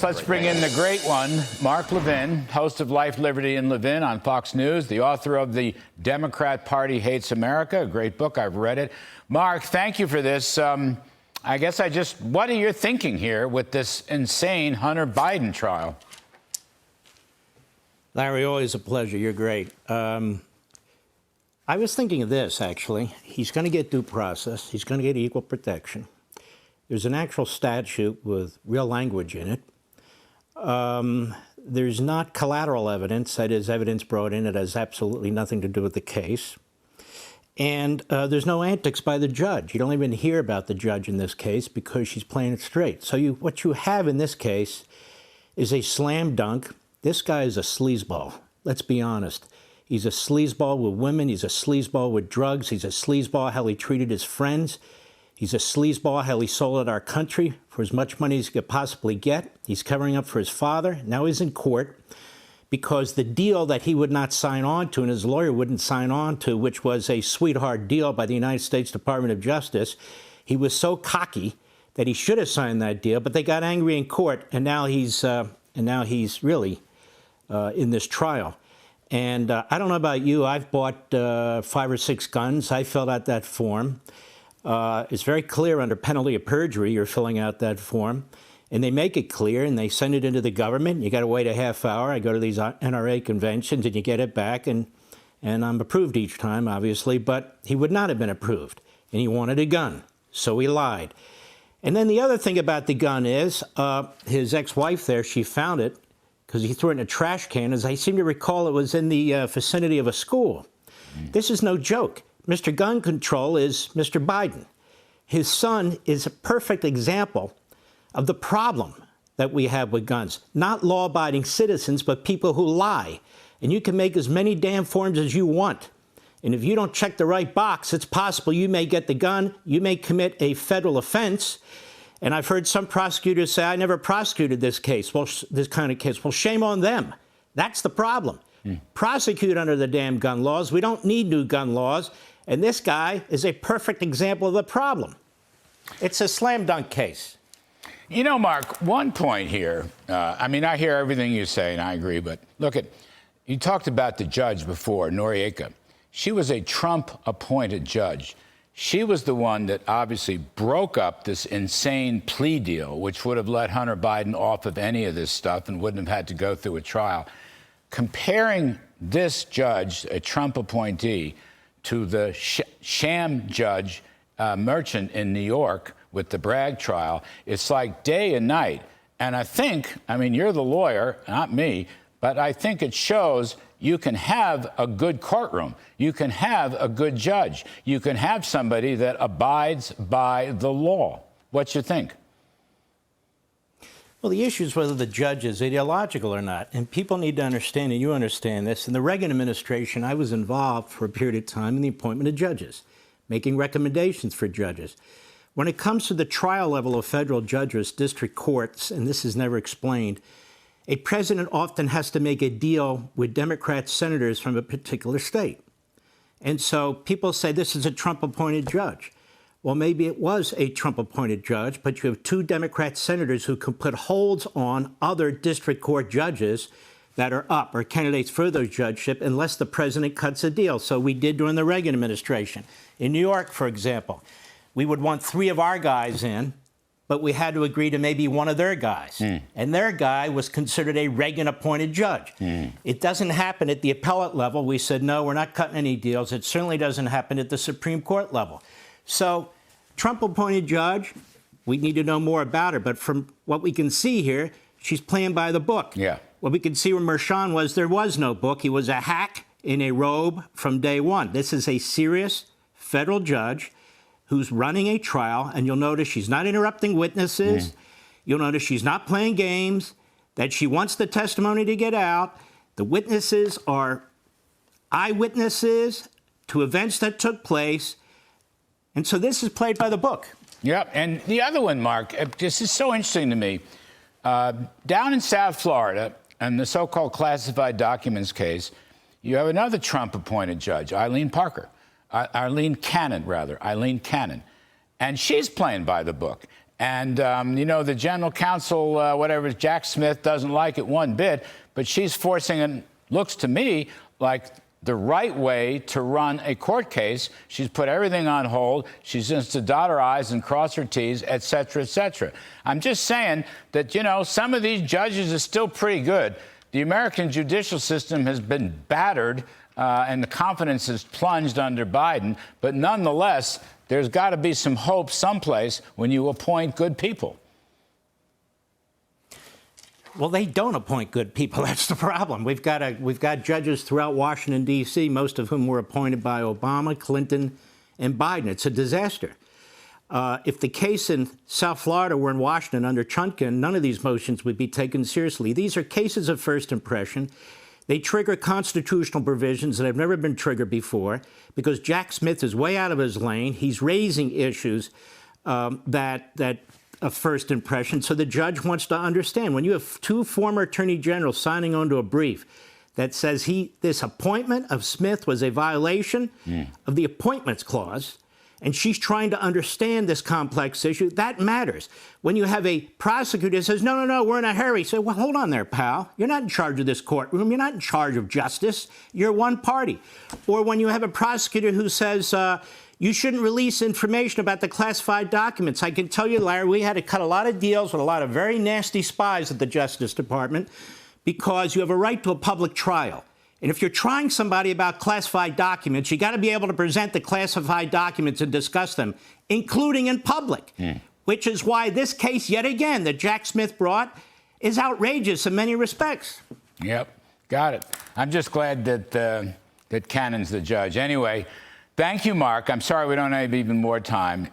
Let's bring in the great one, Mark Levin, host of Life, Liberty, and Levin on Fox News, the author of The Democrat Party Hates America, a great book. I've read it. Mark, thank you for this. What are you thinking here with this insane Hunter Biden trial? Larry, always a pleasure. You're great. I was thinking of this, actually. He's going to get due process. He's going to get equal protection. There's an actual statute with real language in it. There's not collateral evidence, that is, evidence brought in that has absolutely nothing to do with the case. And there's no antics by the judge. You don't even hear about the judge in this case because she's playing it straight. So what you have in this case is a slam dunk. This guy is a sleazeball. Let's be honest. He's a sleazeball with women. He's a sleazeball with drugs. He's a sleazeball how he treated his friends. He's a sleazeball how he sold out our country for as much money as he could possibly get. He's covering up for his father. Now he's in court because the deal that he would not sign on to and his lawyer wouldn't sign on to, which was a sweetheart deal by the United States Department of Justice, he was so cocky that he should have signed that deal, but they got angry in court, and now he's really in this trial. And I don't know about you. I've bought 5 or 6 guns. I filled out that form. It's very clear under penalty of perjury you're filling out that form. And they make it clear, and they send it into the government. You got to wait a half hour. I go to these NRA conventions, and you get it back, and I'm approved each time, obviously. But he would not have been approved, and he wanted a gun, so he lied. And then the other thing about the gun is his ex-wife there, she found it because he threw it in a trash can. As I seem to recall, it was in the vicinity of a school. This is no joke. Mr. Gun Control is Mr. Biden. His son is a perfect example of the problem that we have with guns. Not law-abiding citizens, but people who lie. And you can make as many damn forms as you want. And if you don't check the right box, it's possible you may get the gun, you may commit a federal offense. And I've heard some prosecutors say, I never prosecuted this case, this kind of case. Well, shame on them. That's the problem. Prosecute under the damn gun laws. We don't need new gun laws. And this guy is a perfect example of the problem. It's a slam dunk case. You know, Mark, one point here. I hear everything you say, and I agree. But look you talked about the judge before, Noriega. She was a Trump-appointed judge. She was the one that obviously broke up this insane plea deal, which would have let Hunter Biden off of any of this stuff and wouldn't have had to go through a trial. Comparing this judge, a Trump appointee, to the sham judge Merchant in New York with the Bragg trial, it's like day and night. And you're the lawyer, not me, but I think it shows you can have a good courtroom. You can have a good judge. You can have somebody that abides by the law. What you think? Well, the issue is whether the judge is ideological or not. And people need to understand, and you understand this. In the Reagan administration, I was involved for a period of time in the appointment of judges, making recommendations for judges. When it comes to the trial level of federal judges, district courts, and this is never explained, a president often has to make a deal with Democrat senators from a particular state. And so people say this is a Trump-appointed judge. Well, maybe it was a Trump-appointed judge, but you have 2 Democrat senators who can put holds on other district court judges that are up or candidates for those judgeship unless the president cuts a deal. So we did during the Reagan administration. In New York, for example, we would want 3 of our guys in, but we had to agree to maybe 1 of their guys. And their guy was considered a Reagan-appointed judge. It doesn't happen at the appellate level. We said, no, we're not cutting any deals. It certainly doesn't happen at the Supreme Court level. So Trump-appointed judge, we need to know more about her. But from what we can see here, she's playing by the book. Yeah. What we can see where Merchan was, there was no book. He was a hack in a robe from day one. This is a serious federal judge who's running a trial, and you'll notice she's not interrupting witnesses. You'll notice she's not playing games, that she wants the testimony to get out. The witnesses are eyewitnesses to events that took place. And so this is played by the book. Yep. And the other one, Mark, this is so interesting to me. Down in South Florida, and the so-called classified documents case, you have another Trump-appointed judge, Eileen Cannon. And she's playing by the book. And, the general counsel, whatever, Jack Smith, doesn't like it one bit, but she's forcing it, looks to me like the right way to run a court case. She's put everything on hold. She's just to dot her I's and cross her T's, et cetera, et cetera. I'm just saying that, some of these judges are still pretty good. The American judicial system has been battered, and the confidence has plunged under Biden. But nonetheless, there's got to be some hope someplace when you appoint good people. Well, they don't appoint good people. That's the problem. We've got judges throughout Washington, D.C., most of whom were appointed by Obama, Clinton, and Biden. It's a disaster. If the case in South Florida were in Washington under Chutkan, none of these motions would be taken seriously. These are cases of first impression. They trigger constitutional provisions that have never been triggered before because Jack Smith is way out of his lane. He's raising issues that of first impression. So the judge wants to understand. When you have two former attorney generals signing onto a brief that says this appointment of Smith was a violation of the Appointments Clause, and she's trying to understand this complex issue, that matters. When you have a prosecutor that says, no, we're in a hurry, say, well, hold on there, pal. You're not in charge of this courtroom. You're not in charge of justice. You're one party. Or when you have a prosecutor who says, you shouldn't release information about the classified documents. I can tell you, Larry, we had to cut a lot of deals with a lot of very nasty spies at the Justice Department because you have a right to a public trial. And if you're trying somebody about classified documents, you got to be able to present the classified documents and discuss them, including in public, which is why this case, yet again, that Jack Smith brought is outrageous in many respects. Yep, got it. I'm just glad that Cannon's the judge. Anyway, thank you, Mark. I'm sorry we don't have even more time.